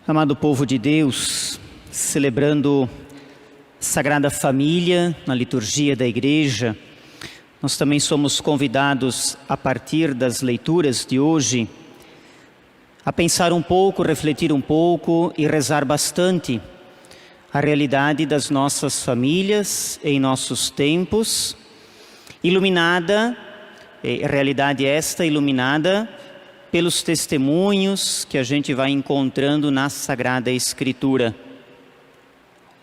Amado povo de Deus, celebrando Sagrada Família na liturgia da Igreja, nós também somos convidados, a partir das leituras de hoje, a pensar um pouco, refletir um pouco e rezar bastante a realidade das nossas famílias em nossos tempos, iluminada, realidade esta iluminada pelos testemunhos que a gente vai encontrando na Sagrada Escritura.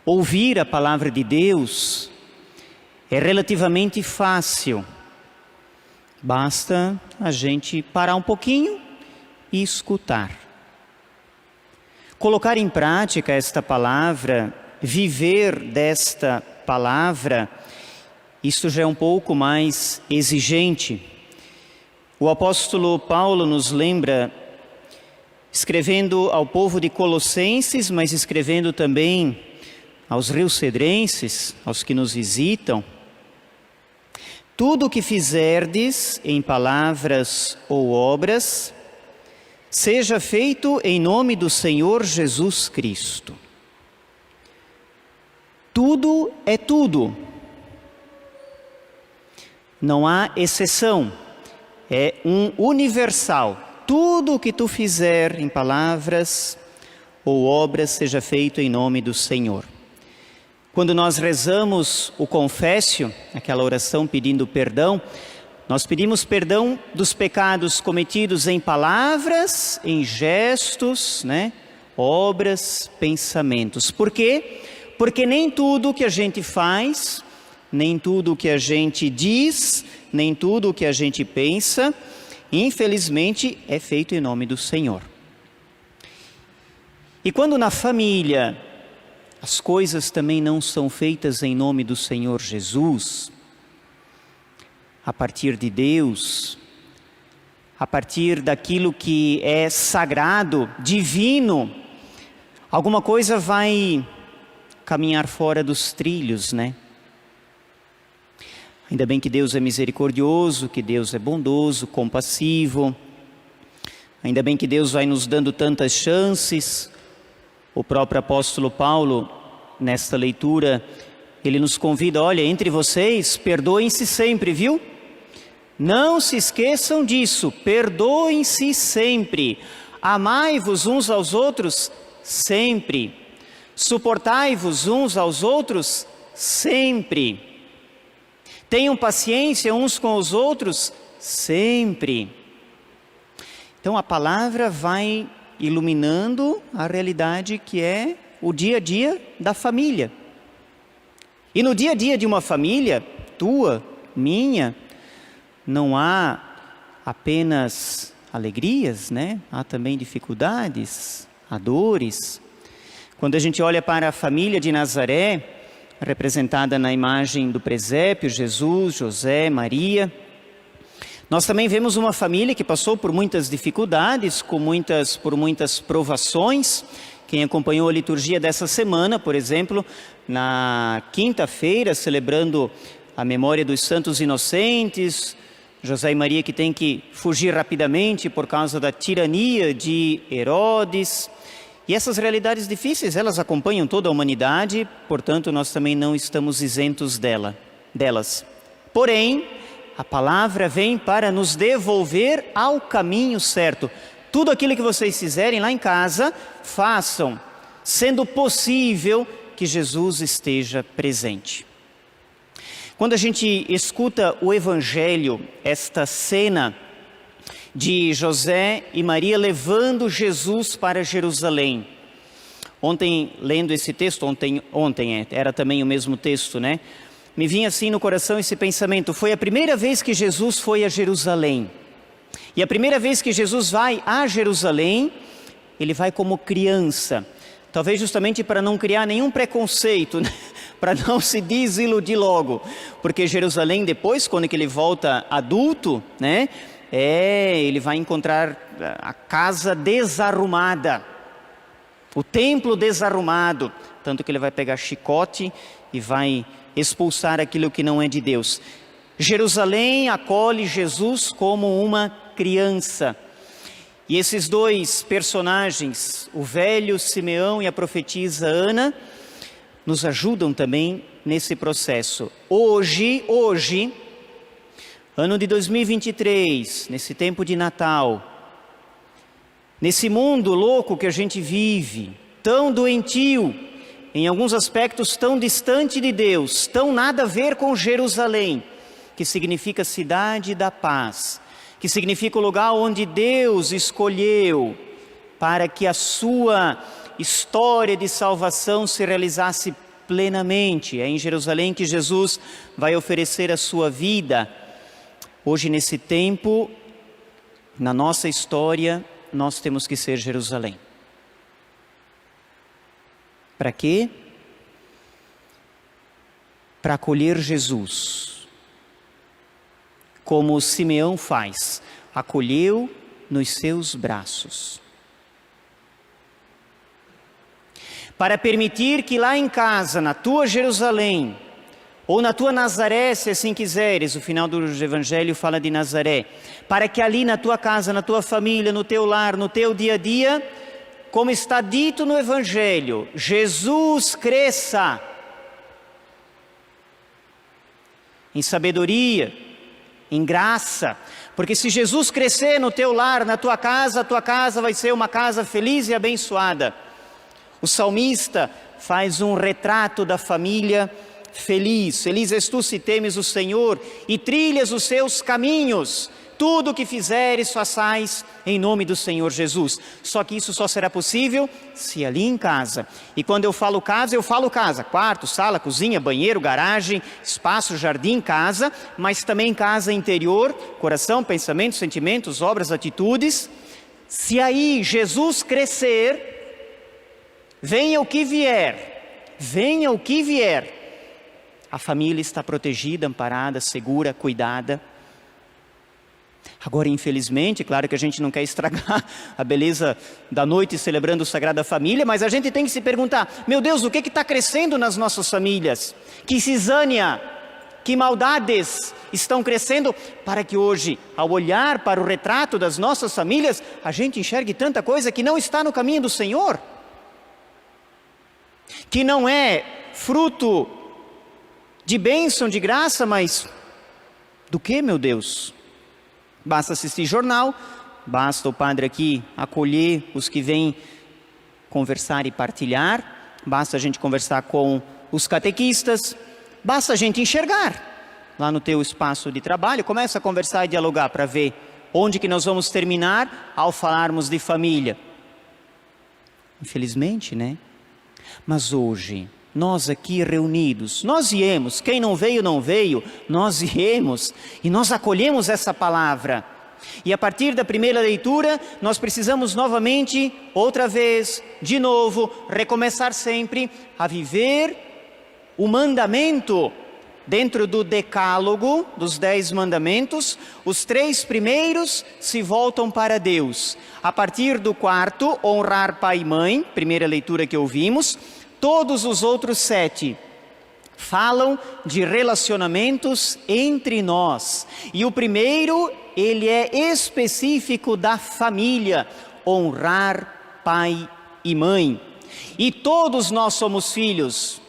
Ouvir a palavra de Deus é relativamente fácil. Basta a gente parar um pouquinho e escutar. Colocar em prática esta palavra, viver desta palavra, isto já é um pouco mais exigente. O apóstolo Paulo nos lembra, escrevendo ao povo de Colossenses, mas escrevendo também aos riocedrenses, aos que nos visitam: tudo o que fizerdes em palavras ou obras, seja feito em nome do Senhor Jesus Cristo. Tudo é tudo. Não há exceção. É um universal. Tudo o que tu fizer em palavras ou obras, seja feito em nome do Senhor. Quando nós rezamos o conféssio, aquela oração pedindo perdão, nós pedimos perdão dos pecados cometidos em palavras, em gestos, obras, pensamentos. Por quê? Porque nem tudo que a gente faz, nem tudo que a gente diz, nem tudo o que a gente pensa, infelizmente, é feito em nome do Senhor. E quando na família as coisas também não são feitas em nome do Senhor Jesus, a partir de Deus, a partir daquilo que é sagrado, divino, alguma coisa vai caminhar fora dos trilhos, Ainda bem que Deus é misericordioso, que Deus é bondoso, compassivo. Ainda bem que Deus vai nos dando tantas chances. O próprio apóstolo Paulo, nesta leitura, ele nos convida: olha, entre vocês, perdoem-se sempre, viu? Não se esqueçam disso, perdoem-se sempre. Amai-vos uns aos outros sempre. Suportai-vos uns aos outros sempre. Tenham paciência uns com os outros sempre. Então a palavra vai iluminando a realidade que é o dia a dia da família. E no dia a dia de uma família, tua, minha, não há apenas alegrias, Há também dificuldades, há dores. Quando a gente olha para a família de Nazaré, representada na imagem do presépio, Jesus, José, Maria, nós também vemos uma família que passou por muitas dificuldades, por muitas provações. Quem acompanhou a liturgia dessa semana, por exemplo, na quinta-feira, celebrando a memória dos santos inocentes, José e Maria que têm que fugir rapidamente por causa da tirania de Herodes. E essas realidades difíceis, elas acompanham toda a humanidade, portanto nós também não estamos isentos delas. Porém, a palavra vem para nos devolver ao caminho certo. Tudo aquilo que vocês fizerem lá em casa, façam, sendo possível que Jesus esteja presente. Quando a gente escuta o Evangelho, esta cena de José e Maria levando Jesus para Jerusalém. Ontem, lendo esse texto, era também o mesmo texto, Me vinha assim no coração esse pensamento: foi a primeira vez que Jesus foi a Jerusalém. E a primeira vez que Jesus vai a Jerusalém, ele vai como criança. Talvez justamente para não criar nenhum preconceito, para não se desiludir logo. Porque Jerusalém depois, quando ele volta adulto, ele vai encontrar a casa desarrumada, o templo desarrumado, tanto que ele vai pegar chicote e vai expulsar aquilo que não é de Deus. Jerusalém acolhe Jesus como uma criança. E esses dois personagens, o velho Simeão e a profetisa Ana, nos ajudam também nesse processo. Hoje, ano de 2023, nesse tempo de Natal, nesse mundo louco que a gente vive, tão doentio, em alguns aspectos tão distante de Deus, tão nada a ver com Jerusalém, que significa cidade da paz, que significa o lugar onde Deus escolheu para que a sua história de salvação se realizasse plenamente. É em Jerusalém que Jesus vai oferecer a sua vida. Hoje, nesse tempo, na nossa história, nós temos que ser Jerusalém. Para quê? Para acolher Jesus, como Simeão faz, acolheu nos seus braços. Para permitir que lá em casa, na tua Jerusalém, ou na tua Nazaré, se assim quiseres, o final do Evangelho fala de Nazaré, para que ali na tua casa, na tua família, no teu lar, no teu dia a dia, como está dito no Evangelho, Jesus cresça em sabedoria, em graça, porque se Jesus crescer no teu lar, na tua casa, a tua casa vai ser uma casa feliz e abençoada. O salmista faz um retrato da família feliz. Feliz és tu se temes o Senhor e trilhas os seus caminhos. Tudo o que fizeres, façais em nome do Senhor Jesus. Só que isso só será possível se ali em casa. E quando eu falo casa, quarto, sala, cozinha, banheiro, garagem, espaço, jardim, casa, mas também casa interior, coração, pensamentos, sentimentos, obras, atitudes. Se aí Jesus crescer, venha o que vier, a família está protegida, amparada, segura, cuidada. Agora, infelizmente, claro que a gente não quer estragar a beleza da noite celebrando o Sagrada Família, mas a gente tem que se perguntar, meu Deus, o que está crescendo nas nossas famílias? Que cisânia, que maldades estão crescendo para que hoje, ao olhar para o retrato das nossas famílias, a gente enxergue tanta coisa que não está no caminho do Senhor? Que não é fruto de bênção, de graça, mas do que, meu Deus? Basta assistir jornal, basta o padre aqui acolher os que vêm conversar e partilhar, basta a gente conversar com os catequistas, basta a gente enxergar lá no teu espaço de trabalho, começa a conversar e dialogar para ver onde que nós vamos terminar ao falarmos de família. Infelizmente, né? Mas hoje, nós aqui reunidos, nós viemos, quem não veio, nós viemos e nós acolhemos essa palavra. E a partir da primeira leitura, nós precisamos novamente, outra vez, de novo, recomeçar sempre a viver o mandamento dentro do decálogo dos 10 mandamentos. Os 3 primeiros se voltam para Deus. A partir do 4, honrar pai e mãe, primeira leitura que ouvimos. Todos os outros 7 falam de relacionamentos entre nós. E o primeiro, ele é específico da família, honrar pai e mãe. E todos nós somos filhos.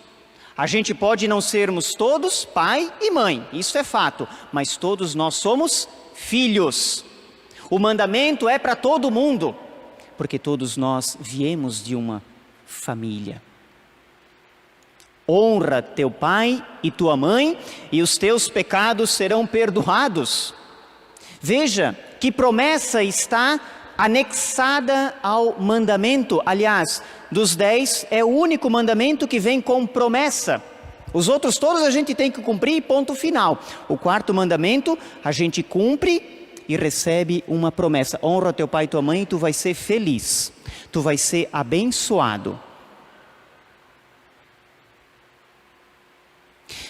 A gente pode não sermos todos pai e mãe, isso é fato, mas todos nós somos filhos. O mandamento é para todo mundo, porque todos nós viemos de uma família. Honra teu pai e tua mãe, e os teus pecados serão perdoados. Veja que promessa está anexada ao mandamento. Aliás, dos 10 é o único mandamento que vem com promessa. Os outros todos a gente tem que cumprir, ponto final. O 4º mandamento a gente cumpre e recebe uma promessa. Honra teu pai e tua mãe e tu vai ser feliz. Tu vai ser abençoado.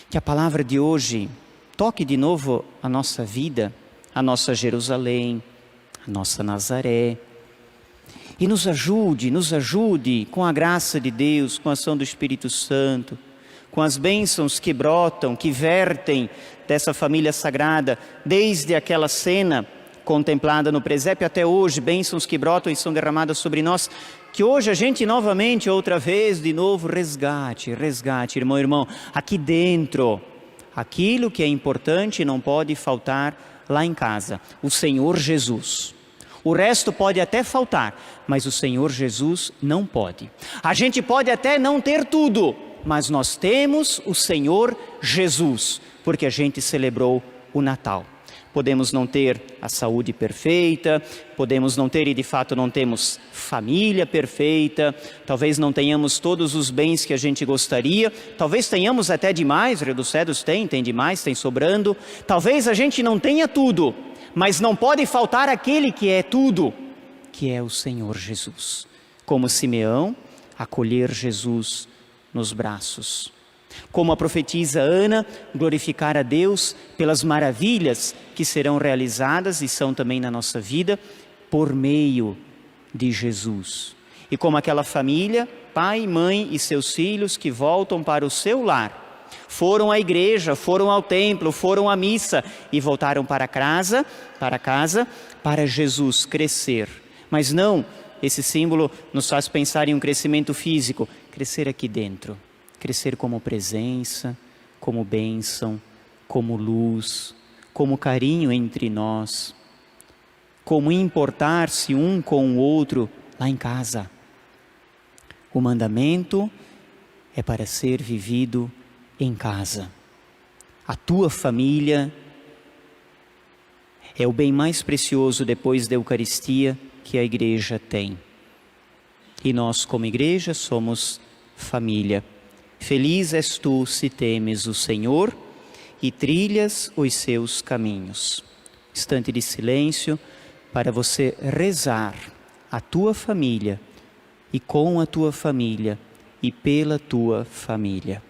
Que a palavra de hoje toque de novo a nossa vida, a nossa Jerusalém, a nossa Nazaré. E nos ajude com a graça de Deus, com a ação do Espírito Santo, com as bênçãos que brotam, que vertem dessa família sagrada, desde aquela cena contemplada no presépio até hoje, bênçãos que brotam e são derramadas sobre nós, que hoje a gente novamente, outra vez, de novo, resgate, irmão, aqui dentro, aquilo que é importante não pode faltar lá em casa, o Senhor Jesus. O resto pode até faltar, mas o Senhor Jesus não pode. A gente pode até não ter tudo, mas nós temos o Senhor Jesus, porque a gente celebrou o Natal. Podemos não ter a saúde perfeita, podemos não ter, e de fato não temos família perfeita, talvez não tenhamos todos os bens que a gente gostaria, talvez tenhamos até demais, o Rio dos Cedros tem demais, tem sobrando, talvez a gente não tenha tudo, mas não pode faltar aquele que é tudo, que é o Senhor Jesus. Como Simeão, acolher Jesus nos braços. Como a profetisa Ana, glorificar a Deus pelas maravilhas que serão realizadas e são também na nossa vida, por meio de Jesus. E como aquela família, pai, mãe e seus filhos que voltam para o seu lar, foram à igreja, foram ao templo, foram à missa e voltaram para casa, para Jesus crescer. Mas não, esse símbolo nos faz pensar em um crescimento físico, crescer aqui dentro. Crescer como presença, como bênção, como luz, como carinho entre nós, como importar-se um com o outro lá em casa. O mandamento é para ser vivido em casa. A tua família é o bem mais precioso depois da Eucaristia que a igreja tem. E nós, como igreja, somos família. Feliz és tu se temes o Senhor e trilhas os seus caminhos. Instante de silêncio para você rezar a tua família e com a tua família e pela tua família.